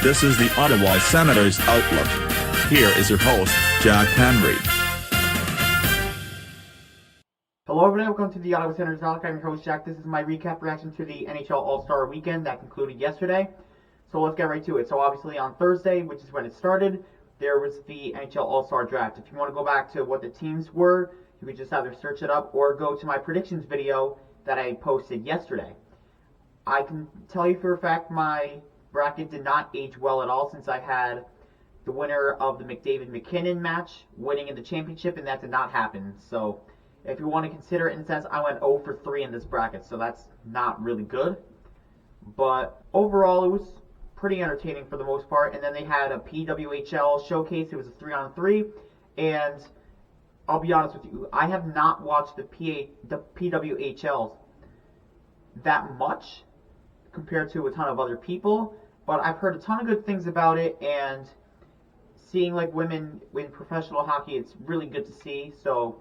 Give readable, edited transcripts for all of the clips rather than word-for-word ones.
This is the Ottawa Senators Outlook. Here is your host, Jack Henry. Hello everyone, welcome to the Ottawa Senators Outlook. I'm your host, Jack. This is my recap reaction to the NHL All-Star Weekend that concluded yesterday. So let's get right to it. So obviously on Thursday, which is when it started, there was the NHL All-Star Draft. If you want to go back to what the teams were, you could just either search it up or go to my predictions video that I posted yesterday. I can tell you for a fact my bracket did not age well at all, since I had the winner of the McDavid-McKinnon match winning in the championship, and that did not happen. So if you want to consider it, in a sense, I went 0 for 3 in this bracket, so that's not really good. But overall, it was pretty entertaining for the most part. And then they had a PWHL showcase. It was a 3-on-3, and I'll be honest with you, I have not watched the PWHLs that much compared to a ton of other people, but I've heard a ton of good things about it, and seeing like women in professional hockey, it's really good to see. So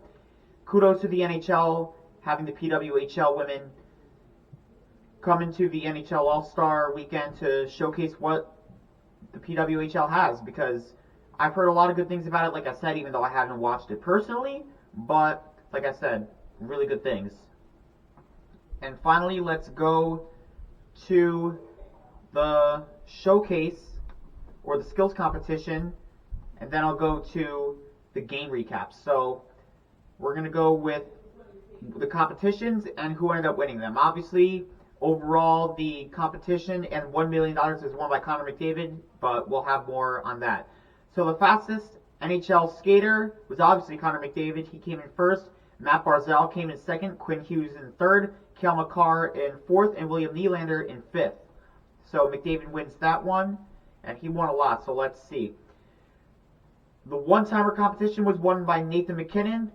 kudos to the NHL having the PWHL women come into the NHL All-Star Weekend to showcase what the PWHL has, because I've heard a lot of good things about it, like I said, even though I haven't watched it personally, but like I said, really good things. And finally, let's go to the showcase or the skills competition, and then I'll go to the game recap. So we're going to go with the competitions and who ended up winning them. Obviously, overall, the competition and $1 million is won by Connor McDavid, but we'll have more on that. So the fastest NHL skater was obviously Connor McDavid. He came in first. Matt Barzal came in second. Quinn Hughes in third. Cale Makar in fourth. And William Nylander in fifth. So McDavid wins that one, and he won a lot. So let's see. The one-timer competition was won by Nathan MacKinnon.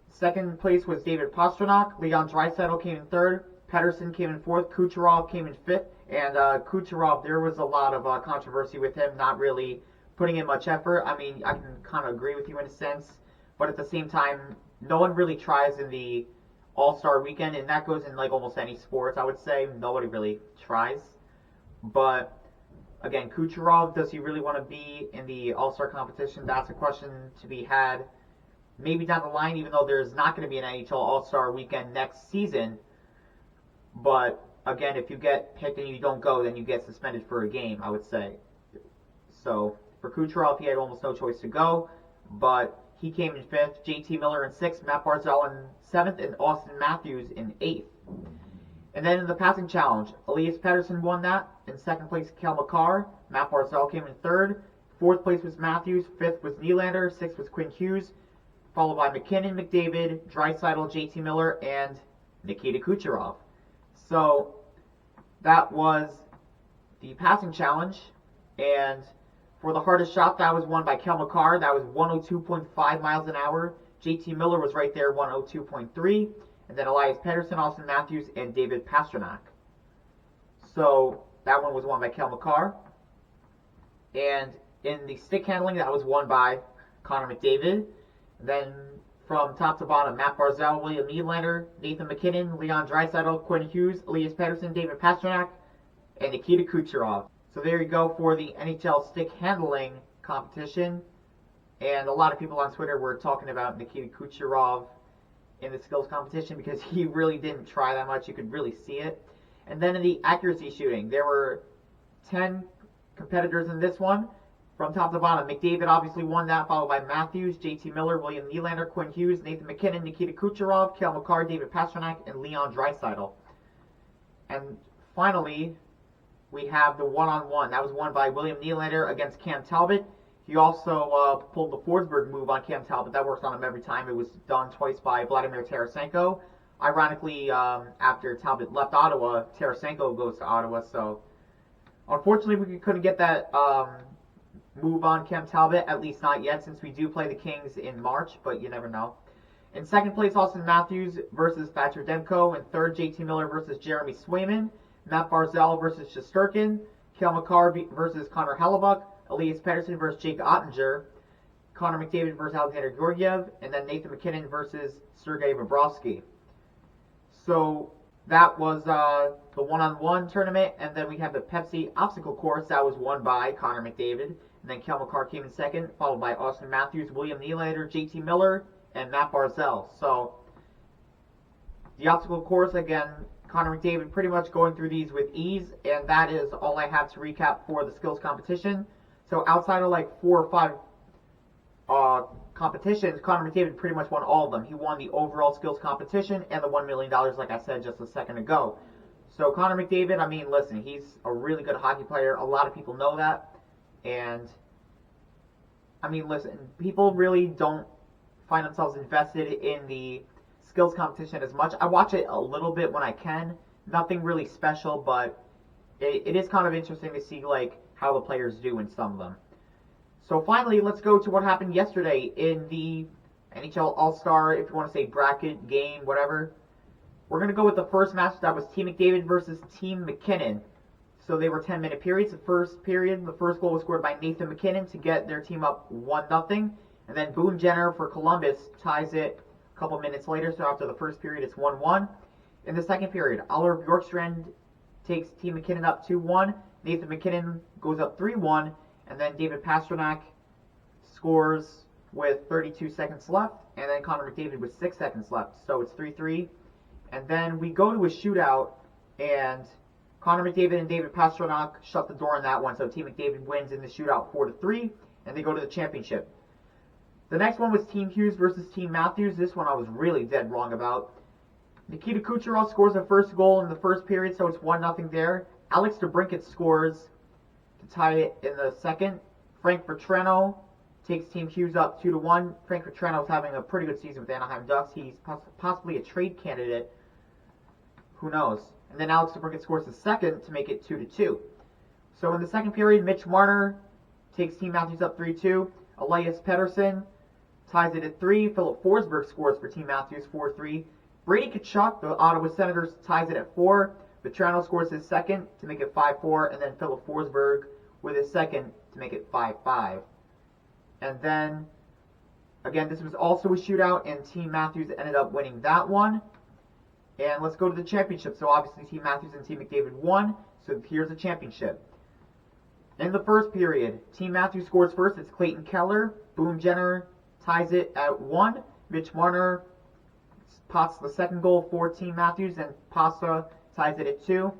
Second place was David Pastrnak. Leon Draisaitl came in third. Pettersson came in fourth. Kucherov came in fifth. And Kucherov, there was a lot of controversy with him not really putting in much effort. I mean, I can kind of agree with you in a sense, but at the same time, no one really tries in the All-Star Weekend, and that goes in like almost any sports, I would say. Nobody really tries. But again, Kucherov, does he really want to be in the All-Star competition? That's a question to be had maybe down the line, even though there's not going to be an NHL All-Star Weekend next season. But again, if you get picked and you don't go, then you get suspended for a game, I would say. So for Kucherov, he had almost no choice to go, but he came in fifth. JT Miller in sixth, Matt Barzal in seventh, and Austin Matthews in eighth. And then in the passing challenge, Elias Pettersson won that. In second place, Cale Makar. Matt Barzal came in third. Fourth place was Matthews. Fifth was Nylander. Sixth was Quinn Hughes, followed by McKinnon, McDavid, Draisaitl, JT Miller, and Nikita Kucherov. So that was the passing challenge. And for the hardest shot, that was won by Cale Makar. That was 102.5 miles an hour. JT Miller was right there, 102.3. And then Elias Pettersson, Austin Matthews, and David Pastrnak. So that one was won by Cale Makar. And in the stick handling, that was won by Connor McDavid. Then from top to bottom, Matt Barzal, William Nylander, Nathan MacKinnon, Leon Draisaitl, Quinn Hughes, Elias Pettersson, David Pastrnak, and Nikita Kucherov. So there you go for the NHL stick handling competition. And a lot of people on Twitter were talking about Nikita Kucherov in the skills competition because he really didn't try that much. You could really see it. And then in the accuracy shooting, there were 10 competitors in this one. From top to bottom, McDavid obviously won that, followed by Matthews, JT Miller, William Nylander, Quinn Hughes, Nathan MacKinnon, Nikita Kucherov, Cale Makar, David Pastrnak, and Leon Draisaitl. And finally, we have the one-on-one. That was won by William Nylander against Cam Talbot. He also pulled the Forsberg move on Cam Talbot. That works on him every time. It was done twice by Vladimir Tarasenko. Ironically, after Talbot left Ottawa, Tarasenko goes to Ottawa. So, unfortunately, we couldn't get that move on Cam Talbot, at least not yet, since we do play the Kings in March, but you never know. In second place, Austin Matthews versus Thatcher Demko. In third, JT Miller versus Jeremy Swayman. Matt Barzal versus Shesterkin. Cale Makar versus Connor Hellebuck. Elias Pettersson versus Jake Ottinger. Connor McDavid versus Alexander Georgiev. And then Nathan MacKinnon versus Sergei Bobrovsky. So That was the one-on-one tournament, and then we have the Pepsi obstacle course that was won by Connor McDavid, and then Kel McCarr came in second, followed by Austin Matthews, William Nylander, JT Miller, and Matt Barzal. So the obstacle course, again, Connor McDavid pretty much going through these with ease, and that is all I have to recap for the skills competition. So outside of like 4 or 5 competitions, Connor McDavid pretty much won all of them. He won the overall skills competition and the $1 million, like I said just a second ago. So Connor McDavid, I mean, listen, he's a really good hockey player. A lot of people know that. And, I mean, listen, people really don't find themselves invested in the skills competition as much. I watch it a little bit when I can. Nothing really special, but it is kind of interesting to see, like, how the players do in some of them. So finally, let's go to what happened yesterday in the NHL All-Star, if you want to say bracket, game, whatever. We're going to go with the first match. That was Team McDavid versus Team McKinnon. So they were 10-minute periods. The first period, the first goal was scored by Nathan McKinnon to get their team up 1-0. And then Boone Jenner for Columbus ties it a couple minutes later. So after the first period, it's 1-1. In the second period, Oliver Bjorkstrand takes Team McKinnon up 2-1. Nathan McKinnon goes up 3-1. And then David Pastrnak scores with 32 seconds left. And then Connor McDavid with 6 seconds left. So it's 3-3. And then we go to a shootout. And Connor McDavid and David Pastrnak shut the door on that one. So Team McDavid wins in the shootout 4-3. And they go to the championship. The next one was Team Hughes versus Team Matthews. This one I was really dead wrong about. Nikita Kucherov scores the first goal in the first period. So it's 1-0 there. Alex DeBrincat scores to tie it in the second. Frank Vatrano takes Team Hughes up 2-1. Frank Vatrano is having a pretty good season with the Anaheim Ducks. He's possibly a trade candidate. Who knows? And then Alex DeBrincat scores the second to make it 2-2. So in the second period, Mitch Marner takes Team Matthews up 3-2. Elias Pettersson ties it at 3. Philip Forsberg scores for Team Matthews 4-3. Brady Tkachuk, the Ottawa Senators, ties it at 4. Vatrano scores his second to make it 5-4, and then Philip Forsberg with his second to make it 5-5. And then, again, this was also a shootout, and Team Matthews ended up winning that one. And let's go to the championship. So obviously Team Matthews and Team McDavid won, so here's the championship. In the first period, Team Matthews scores first. It's Clayton Keller. Boone Jenner ties it at 1. Mitch Marner pots the second goal for Team Matthews, and Pasta ties it at 2.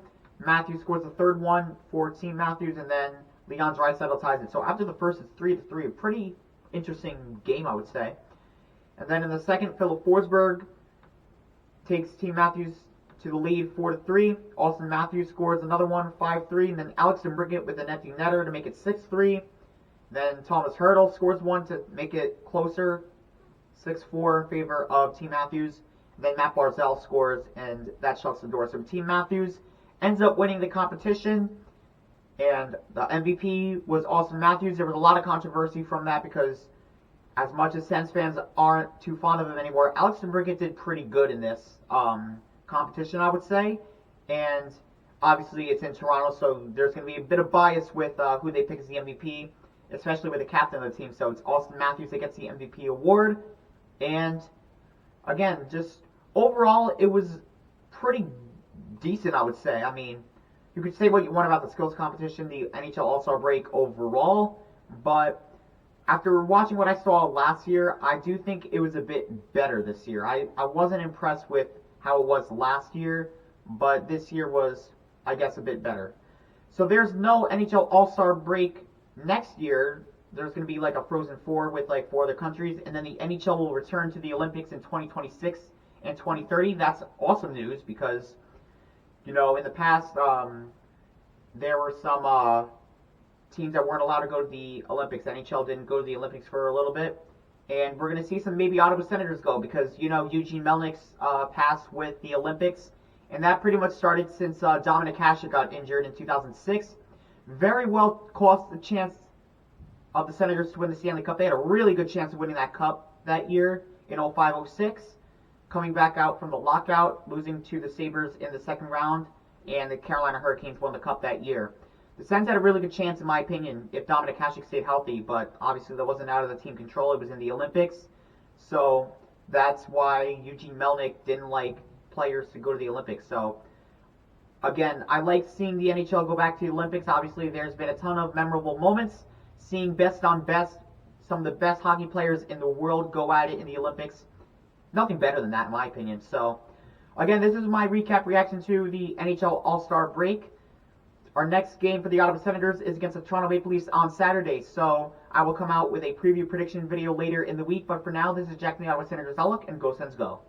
Matthews scores the third one for Team Matthews, and then Leon Draisaitl ties it. So after the first, it's 3-3. A pretty interesting game, I would say. And then in the second, Philip Forsberg takes Team Matthews to the lead 4-3. Austin Matthews scores another one, 5-3. And then Alex DeBrincat with an empty netter to make it 6-3. Then Thomas Hertl scores one to make it closer, 6-4 in favor of Team Matthews. Then Matt Barzal scores, and that shuts the door. So Team Matthews ends up winning the competition, and the MVP was Austin Matthews. There was a lot of controversy from that because as much as Sens fans aren't too fond of him anymore, Alex DeBrincat did pretty good in this competition, I would say. And obviously it's in Toronto, so there's going to be a bit of bias with who they pick as the MVP, especially with the captain of the team. So it's Austin Matthews that gets the MVP award. And again, just overall, it was pretty decent, I would say. I mean, you could say what you want about the skills competition, the NHL All-Star break overall, but after watching what I saw last year, I do think it was a bit better this year. I wasn't impressed with how it was last year, but this year was, I guess, a bit better. So there's no NHL All-Star break next year. There's going to be like a Frozen Four with like 4 other countries, and then the NHL will return to the Olympics in 2026 and 2030. That's awesome news because, you know, in the past, there were some teams that weren't allowed to go to the Olympics. NHL didn't go to the Olympics for a little bit, and we're going to see some maybe Ottawa Senators go because, you know, Eugene Melnick's passed with the Olympics, and that pretty much started since Dominik Hasek got injured in 2006. Very well cost the chance of the Senators to win the Stanley Cup. They had a really good chance of winning that cup that year in 05-06, coming back out from the lockout, losing to the Sabres in the second round, and the Carolina Hurricanes won the cup that year. The Sens had a really good chance, in my opinion, if Dominik Hasek stayed healthy, but obviously that wasn't out of the team control. It was in the Olympics, so that's why Eugene Melnick didn't like players to go to the Olympics. So, again, I like seeing the NHL go back to the Olympics. Obviously, there's been a ton of memorable moments. Seeing best on best, some of the best hockey players in the world go at it in the Olympics. Nothing better than that, in my opinion. So, again, this is my recap reaction to the NHL All-Star break. Our next game for the Ottawa Senators is against the Toronto Maple Leafs on Saturday. So, I will come out with a preview prediction video later in the week. But for now, this is Jack from the Ottawa Senators Outlook, and go Sens go.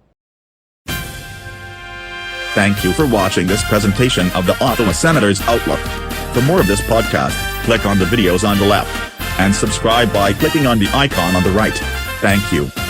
Thank you for watching this presentation of the Ottawa Senators Outlook. For more of this podcast, click on the videos on the left, and subscribe by clicking on the icon on the right. Thank you.